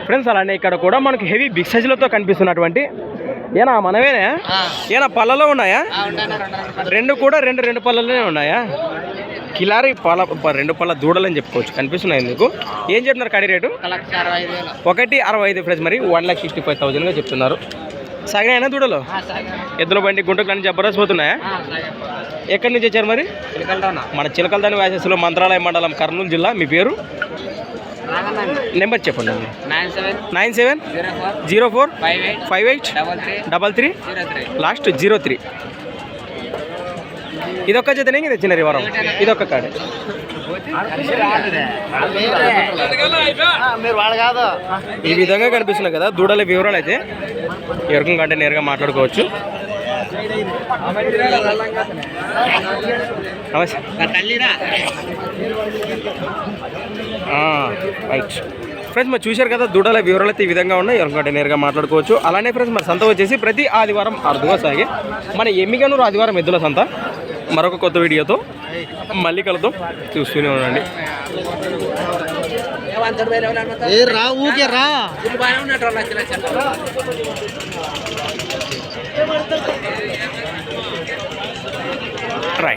Friends అలానే ఇక్కడ కూడా మనకి హెవీ బిగ్ సైజులతో కనిపిస్తున్నటువంటి ఏనా మనమేనా ఏనా పళ్ళలో ఉన్నాయా? రెండు కూడా రెండు పళ్ళలోనే ఉన్నాయా? కిలారి రెండు పళ్ళ దూడలని చెప్పుకోవచ్చు. కనిపిస్తున్నాయి మీకు. ఏం చెప్తున్నారు కడి రేటు? 1,65,000 ఫ్రెండ్స్. మరి 1,65,000గా చెప్తున్నారు. సాగినాయనా దూడలు? ఎద్దుల బండి గుంటకు అన్ని జబర్దస్త్ పోతున్నాయా? ఎక్కడి నుంచి వచ్చారు మరి? మన చిలకలదాని వ్యాసెస్లో మంత్రాలయ మండలం, కర్నూలు జిల్లా. మీ పేరు, నెంబర్ చెప్పండి. 97045833 లాస్ట్ 03. ఇదొక్క జతనే తెచ్చినారు ఈ వారం. ఇదొక్క కాడే. ఈ విధంగా కనిపిస్తున్నాయి కదా దూడల వివరాలు. అయితే ఎవరికం కంటే నేరుగా మాట్లాడుకోవచ్చు. రైట్ ఫ్రెండ్స్, మరి చూశారు కదా దూడల వివరాలు అయితే ఈ విధంగా ఉన్నాయి. ఎవరికంటే నేరుగా మాట్లాడుకోవచ్చు. అలానే ఫ్రెండ్స్ మరి సంత వచ్చేసి ప్రతి ఆదివారం అరుదుగా సాగే మన ఎమ్మిగనూరు ఆదివారం ఎద్దుల సంత. మరొక కొత్త వీడియోతో మళ్ళీ కలుద్దాం. చూస్తూనే ఉండండి. రా